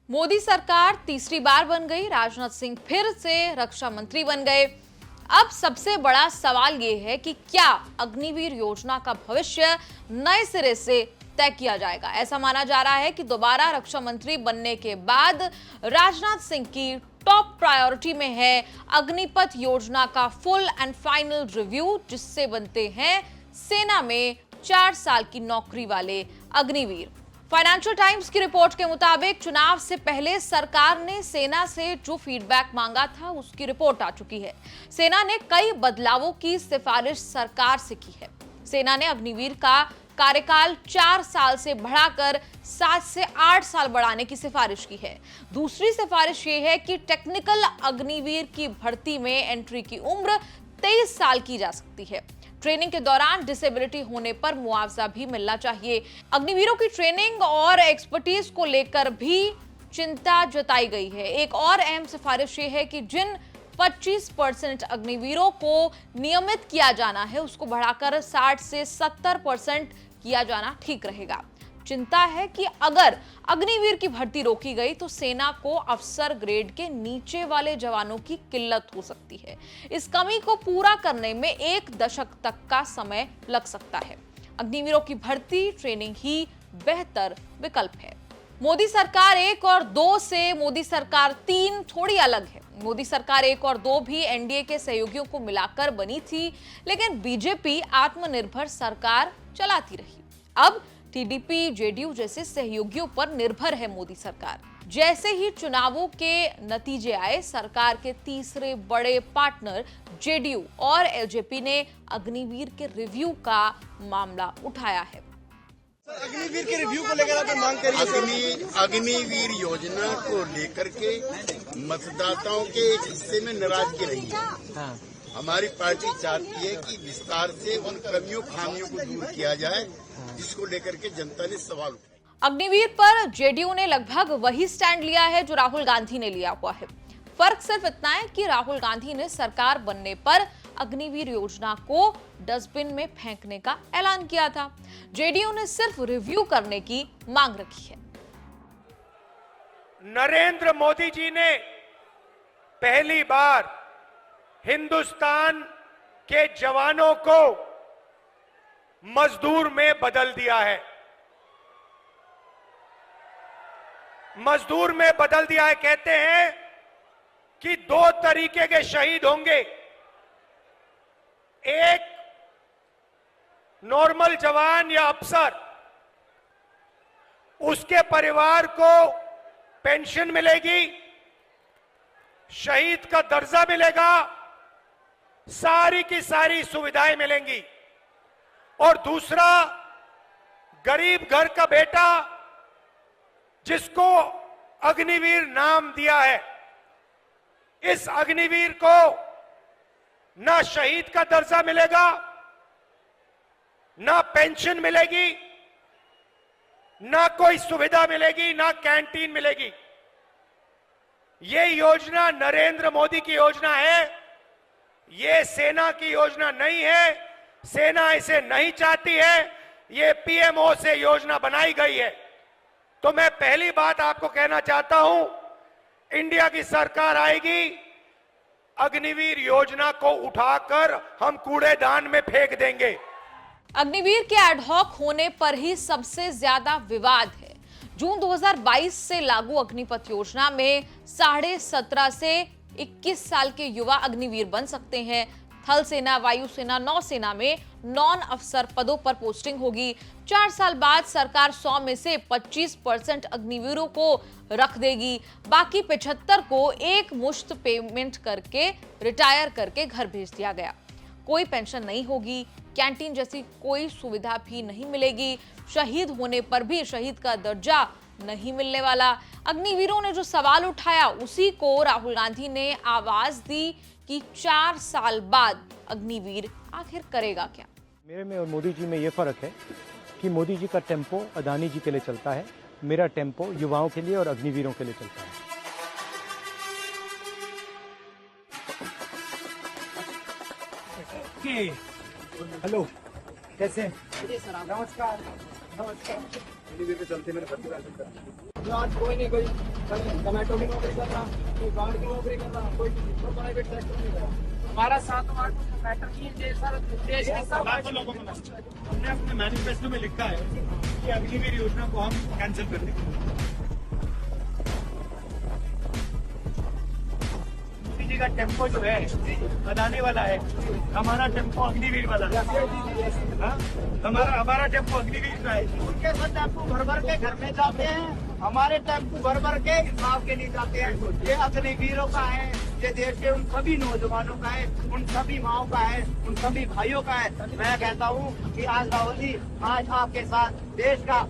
मोदी सरकार तीसरी बार बन गई, राजनाथ सिंह फिर से रक्षा मंत्री बन गए। अब सबसे बड़ा सवाल यह है कि क्या अग्निवीर योजना का भविष्य नए सिरे से तय किया जाएगा। ऐसा माना जा रहा है कि दोबारा रक्षा मंत्री बनने के बाद राजनाथ सिंह की टॉप प्रायोरिटी में है अग्निपथ योजना का फुल एंड फाइनल रिव्यू, जिससे बनते हैं सेना में 4 साल की नौकरी वाले अग्निवीर। फाइनेंशियल टाइम्स की रिपोर्ट के मुताबिक चुनाव से पहले सरकार ने सेना से जो फीडबैक मांगा था उसकी रिपोर्ट आ चुकी है। सेना ने कई बदलावों की सिफारिश सरकार से की है। सेना ने अग्निवीर का कार्यकाल 4 साल से बढ़ाकर 7 से 8 साल बढ़ाने की सिफारिश की है। दूसरी सिफारिश ये है कि टेक्निकल अग्निवीर की भर्ती में एंट्री की उम्र 23 साल की जा सकती है। ट्रेनिंग के दौरान डिसेबिलिटी होने पर मुआवजा भी मिलना चाहिए। अग्निवीरों की ट्रेनिंग और एक्सपर्टीज को लेकर भी चिंता जताई गई है। एक और अहम सिफारिश ये है कि जिन 25% अग्निवीरों को नियमित किया जाना है उसको बढ़ाकर 60 से 70% किया जाना ठीक रहेगा। चिंता है कि अगर अग्निवीर की भर्ती रोकी गई तो सेना को अफसर ग्रेड के नीचे वाले जवानों की किल्लत हो सकती है। इस कमी को पूरा करने में 1 दशक तक का समय लग सकता है। अग्निवीरों की भर्ती ट्रेनिंग ही बेहतर विकल्प है। मोदी सरकार 1 और 2 से मोदी सरकार 3 थोड़ी अलग है। मोदी सरकार 1 और 2 भी एनडीए के सहयोगियों को मिलाकर बनी थी, लेकिन बीजेपी आत्मनिर्भर सरकार चलाती रही। अब टीडीपी, जेडीयू जैसे सहयोगियों पर निर्भर है मोदी सरकार। जैसे ही चुनावों के नतीजे आए, सरकार के तीसरे बड़े पार्टनर जेडीयू और एलजेपी ने अग्निवीर के रिव्यू का मामला उठाया है। अग्निवीर के रिव्यू को लेकर आप मांग करिए। अग्निवीर योजना को लेकर के मतदाताओं के एक हिस्से में नाराजगी रही है। हाँ। हमारी पार्टी चाहती है कि विस्तार से उन कमियों खामियों को दूर किया जाए, जिसको लेकर के जनता ने सवाल उठाए। अग्निवीर पर जेडीयू ने लगभग वही स्टैंड लिया है जो राहुल गांधी ने लिया हुआ है। फर्क सिर्फ इतना है कि राहुल गांधी ने सरकार बनने पर अग्निवीर योजना को डस्टबिन में फेंकने का ऐलान किया था। जेडीयू ने सिर्फ रिव्यू करने की मांग रखी है। नरेंद्र मोदी जी ने पहली बार हिंदुस्तान के जवानों को मजदूर में बदल दिया है। मजदूर में बदल दिया है। कहते हैं कि 2 तरीके के शहीद होंगे। एक नॉर्मल जवान या अफसर, उसके परिवार को पेंशन मिलेगी, शहीद का दर्जा मिलेगा, सारी की सारी सुविधाएं मिलेंगी। और दूसरा, गरीब घर का बेटा जिसको अग्निवीर नाम दिया है, इस अग्निवीर को ना शहीद का दर्जा मिलेगा, ना पेंशन मिलेगी, ना कोई सुविधा मिलेगी, ना कैंटीन मिलेगी। ये योजना नरेंद्र मोदी की योजना है, ये सेना की योजना नहीं है। सेना इसे नहीं चाहती है। ये पीएमओ से योजना बनाई गई है। तो मैं पहली बात आपको कहना चाहता हूं, इंडिया की सरकार आएगी, अग्निवीर योजना को उठाकर हम कूड़ेदान में फेंक देंगे। अग्निवीर के एडहॉक होने पर ही सबसे ज्यादा विवाद है। जून 2022 से लागू अग्निपथ योजना में 17.5 से 21 साल के युवा अग्निवीर बन सकते हैं। थल सेना, वायुसेना, नौसेना में नॉन अफसर पदों पर पोस्टिंग होगी। 4 साल बाद सरकार 100 में से 25% अग्निवीरों को रख देगी। बाकी 75 को एक मुश्त पेमेंट करके रिटायर करके घर भेज दिया गया। कोई पेंशन नहीं होगी, कैंटीन जैसी कोई सुविधा भी नहीं मिलेगी। शहीद होने पर भी शहीद का दर्जा नहीं मिलने वाला। अग्निवीरों ने जो सवाल उठाया उसी को राहुल गांधी ने आवाज दी कि 4 साल बाद अग्निवीर आखिर करेगा क्या। मेरे में और मोदी जी में ये फर्क है कि मोदी जी का टेम्पो अदानी जी के लिए चलता है, मेरा टेम्पो युवाओं के लिए और अग्निवीरों के लिए चलता है। हेलो, कैसे हैं? नमस्कार। अग्निवीर के चलते मैंने आज कोई नहीं टमाटो की नौकरी कर रहा, कोई गार्ड की नौकरी कर रहा, कोई प्राइवेट सेक्टर में कर रहा। हमारा 7 मार्च को मैटर की देश के सब लाखों लोगों को हमने अपने मैनिफेस्टो में लिखा है कि अग्निवीर योजना को हम कैंसिल कर देंगे। मोदी जी का टेम्पो जो है अदानी वाला है, हमारा टेम्पो अग्निवीर वाला है। हाँ? हमारा टेम्पो अग्निवीर का है। उनके सब टेम्पो भर भर के घर में जाते हैं, हमारे टेम्पो भर भर के हिसाब के लिए जाते हैं। ये अग्निवीरों का है, ये देश के उन सभी नौजवानों का है, उन सभी माओ का है, उन सभी भाइयों का है। मैं कहता हूँ कि आज राहुल जी, आज आपके साथ देश का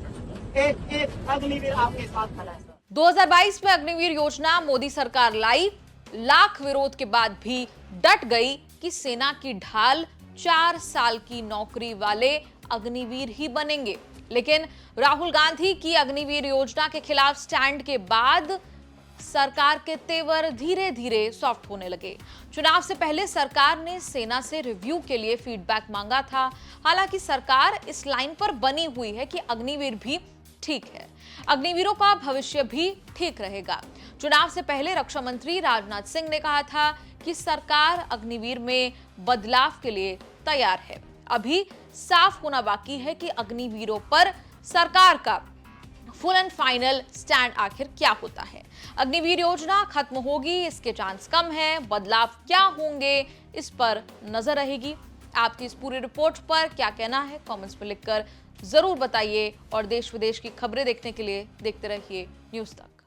एक एक अग्निवीर आपके साथ खड़ा है। 2022 में अग्निवीर योजना मोदी सरकार लाई, लाख विरोध के बाद भी डट गई कि सेना की ढाल 4 साल की नौकरी वाले अग्निवीर ही बनेंगे। लेकिन राहुल गांधी की अग्निवीर योजना के खिलाफ स्टैंड के बाद सरकार के तेवर धीरे धीरे सॉफ्ट होने लगे। चुनाव से पहले सरकार ने सेना से रिव्यू के लिए फीडबैक मांगा था। हालांकि सरकार इस लाइन पर बनी हुई है कि अग्निवीर भी ठीक है, अग्निवीरों का भविष्य भी ठीक रहेगा। चुनाव से पहले रक्षा मंत्री राजनाथ सिंह ने कहा था कि सरकार अग्निवीर में बदलाव के लिए तैयार है। अभी साफ होना बाकी है कि अग्निवीरों पर सरकार का फुल एंड फाइनल स्टैंड आखिर क्या होता है। अग्निवीर योजना खत्म होगी, इसके चांस कम है, बदलाव क्या होंगे इस पर नजर रहेगी। आपकी इस पूरी रिपोर्ट पर क्या कहना है कमेंट्स में लिखकर जरूर बताइए और देश विदेश की खबरें देखने के लिए देखते रहिए न्यूज़ तक।